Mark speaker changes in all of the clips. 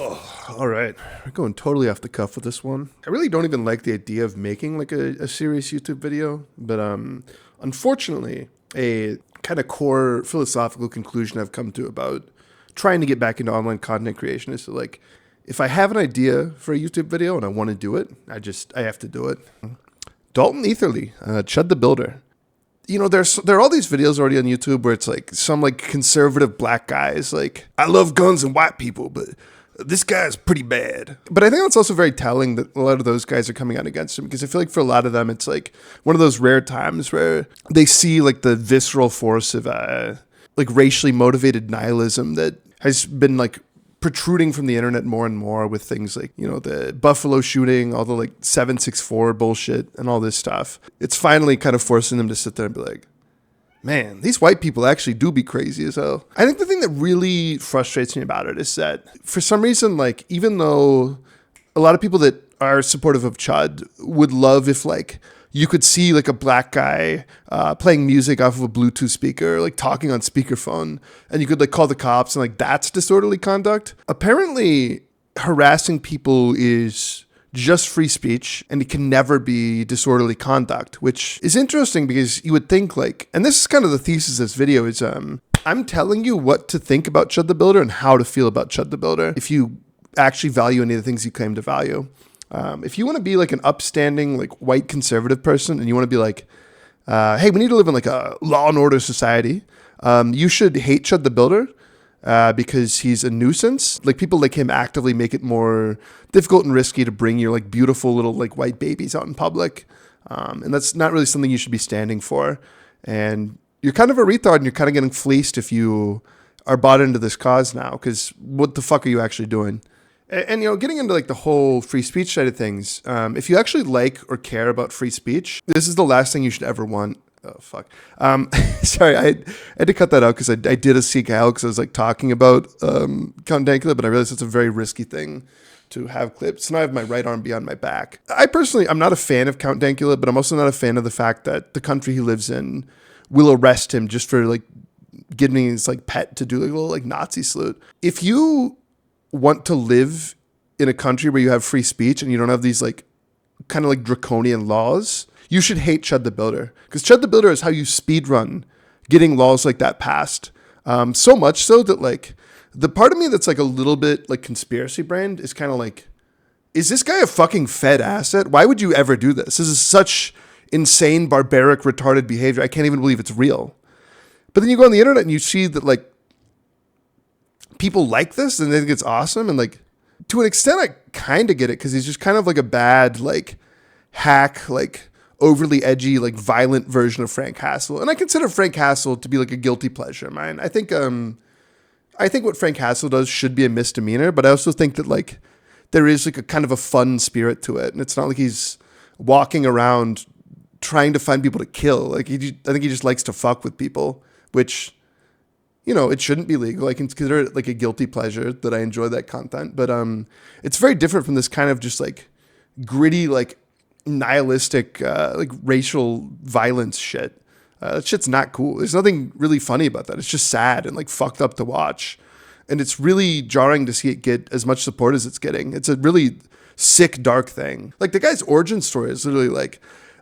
Speaker 1: Oh, all right. We're going totally off the cuff with this one. I really don't even like the idea of making like a serious YouTube video, but unfortunately, a kind of core philosophical conclusion I've come to about trying to get back into online content creation is to like, if I have an idea for a YouTube video and I want to do it, I have to do it. Dalton Etherly, Chud the Builder. You know, there are all these videos already on YouTube where it's like some like conservative black guys like, I love guns and white people, but this guy's pretty bad. But I think that's also very telling that a lot of those guys are coming out against him, because I feel like for a lot of them, it's like one of those rare times where they see like the visceral force of like racially motivated nihilism that has been like protruding from the internet more and more with things like, you know, the Buffalo shooting, all the like 764 bullshit and all this stuff. It's finally kind of forcing them to sit there and be like, man, these white people actually do be crazy as hell. I think the thing that really frustrates me about it is that for some reason, like, even though a lot of people that are supportive of Chud would love if like you could see like a black guy playing music off of a Bluetooth speaker, like talking on speakerphone, and you could like call the cops and like that's disorderly conduct. Apparently harassing people is just free speech and it can never be disorderly conduct, which is interesting because you would think like, and this is kind of the thesis of this video is I'm telling you what to think about Chud the Builder and how to feel about Chud the Builder if you actually value any of the things you claim to value. If you want to be like an upstanding, like white conservative person and you want to be like, hey, we need to live in like a law and order society, you should hate Chud the Builder because he's a nuisance. Like people like him actively make it more difficult and risky to bring your like beautiful little like white babies out in public. And that's not really something you should be standing for. And you're kind of a retard and you're kind of getting fleeced if you are bought into this cause now, because what the fuck are you actually doing? And, you know, getting into like the whole free speech side of things, if you actually like or care about free speech, this is the last thing you should ever want. Oh, fuck. Sorry, I had to cut that out because I did a seek out because I was like talking about Count Dankula, but I realized it's a very risky thing to have clipped. So now I have my right arm beyond my back. I'm not a fan of Count Dankula, but I'm also not a fan of the fact that the country he lives in will arrest him just for like getting his like pet to do like a little like Nazi salute. If you want to live in a country where you have free speech and you don't have these like kind of like draconian laws, you should hate Chud the Builder, because Chud the Builder is how you speedrun getting laws like that passed. So much so that like the part of me that's like a little bit like conspiracy brained is kind of like, is this guy a fucking Fed asset? Why would you ever do this? This is such insane, barbaric, retarded behavior. I can't even believe it's real. But then you go on the internet and you see that like people like this and they think it's awesome. And like, to an extent, I kind of get it because he's just kind of like a bad, like hack, like overly edgy, like violent version of Frank Hassel. And I consider Frank Hassel to be like a guilty pleasure of mine. I think what Frank Hassel does should be a misdemeanor, but I also think that like there is like a kind of a fun spirit to it. And it's not like he's walking around trying to find people to kill. Like I think he just likes to fuck with people, which, you know, it shouldn't be legal. I consider it like a guilty pleasure that I enjoy that content. But it's very different from this kind of just like gritty, like nihilistic, like racial violence shit. That shit's not cool. There's nothing really funny about that. It's just sad and like fucked up to watch. And it's really jarring to see it get as much support as it's getting. It's a really sick, dark thing. Like the guy's origin story is literally like,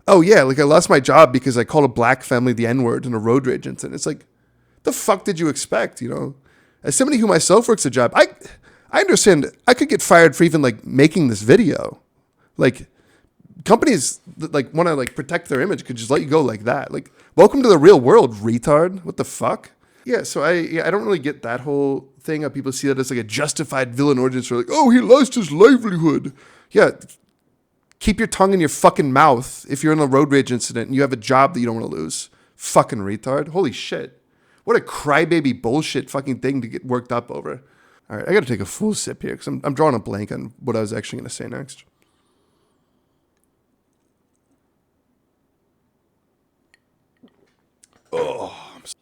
Speaker 1: oh yeah, like I lost my job because I called a black family the N-word in a road rage incident. It's like, the fuck did you expect, you know? As somebody who myself works a job, I understand I could get fired for even like making this video. Like companies that like want to like protect their image could just let you go like that. Like, welcome to the real world, retard. What the fuck? Yeah, so I don't really get that whole thing of people see that as like a justified villain origin story. Like, oh, he lost his livelihood. Yeah, keep your tongue in your fucking mouth if you're in a road rage incident and you have a job that you don't want to lose. Fucking retard. Holy shit. What a crybaby bullshit fucking thing to get worked up over. All right, I got to take a full sip here because I'm drawing a blank on what I was actually going to say next. Oh,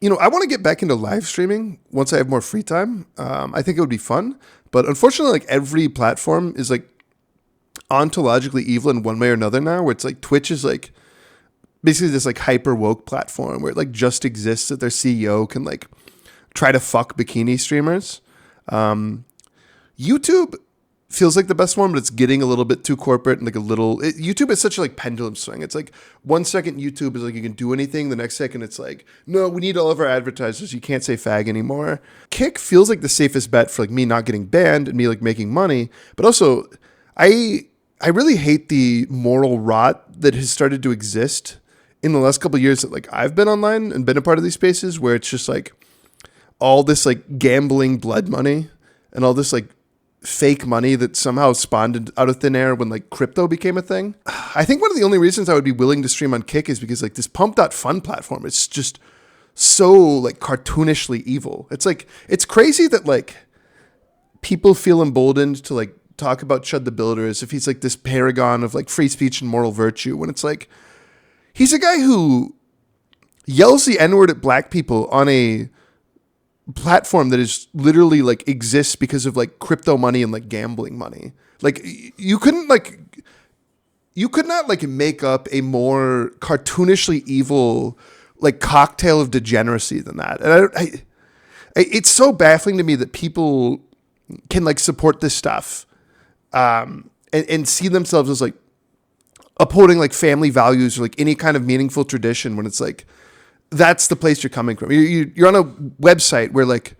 Speaker 1: you know, I want to get back into live streaming once I have more free time. I think it would be fun, but unfortunately, like every platform is like ontologically evil in one way or another now, where it's like Twitch is like basically this like hyper woke platform where it like just exists that their CEO can like try to fuck bikini streamers. YouTube feels like the best one, but it's getting a little bit too corporate and like YouTube is such a like pendulum swing. It's like 1 second YouTube is like you can do anything. The next second it's like, no, we need all of our advertisers. You can't say fag anymore. Kick feels like the safest bet for like me not getting banned and me like making money. But also I really hate the moral rot that has started to exist in the last couple of years that like I've been online and been a part of these spaces where it's just like all this like gambling blood money and all this like fake money that somehow spawned out of thin air when like crypto became a thing. I think one of the only reasons I would be willing to stream on Kick is because like this pump.fun platform, it's just so like cartoonishly evil. It's like, it's crazy that like people feel emboldened to like talk about Chud the Builder as if he's like this paragon of like free speech and moral virtue when it's like, he's a guy who yells the N-word at black people on a platform that is literally like exists because of like crypto money and like gambling money. Like you could not like make up a more cartoonishly evil like cocktail of degeneracy than that. And it's so baffling to me that people can like support this stuff and see themselves as like upholding like family values or like any kind of meaningful tradition when it's like, that's the place you're coming from. You're on a website where like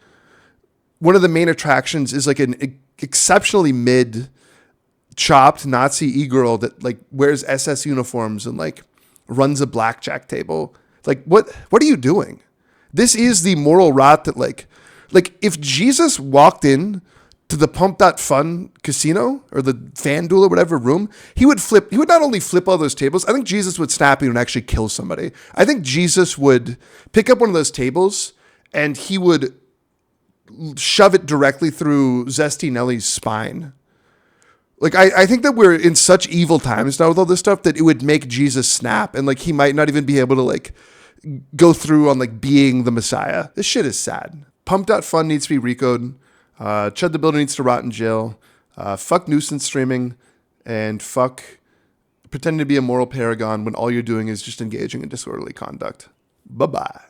Speaker 1: one of the main attractions is like an exceptionally chopped Nazi e-girl that like wears SS uniforms and like runs a blackjack table. Like what are you doing? This is the moral rot that like if Jesus walked in to the pump.fun casino or the FanDuel or whatever room, he would not only flip all those tables, I think Jesus would snap you and actually kill somebody. I think Jesus would pick up one of those tables and he would shove it directly through Zesty Nelly's spine. Like, I think that we're in such evil times now with all this stuff that it would make Jesus snap and like he might not even be able to like go through on like being the Messiah. This shit is sad. Pump.fun needs to be recoed. Chud the Builder needs to rot in jail. Fuck nuisance streaming, and fuck pretending to be a moral paragon when all you're doing is just engaging in disorderly conduct. Bye-bye.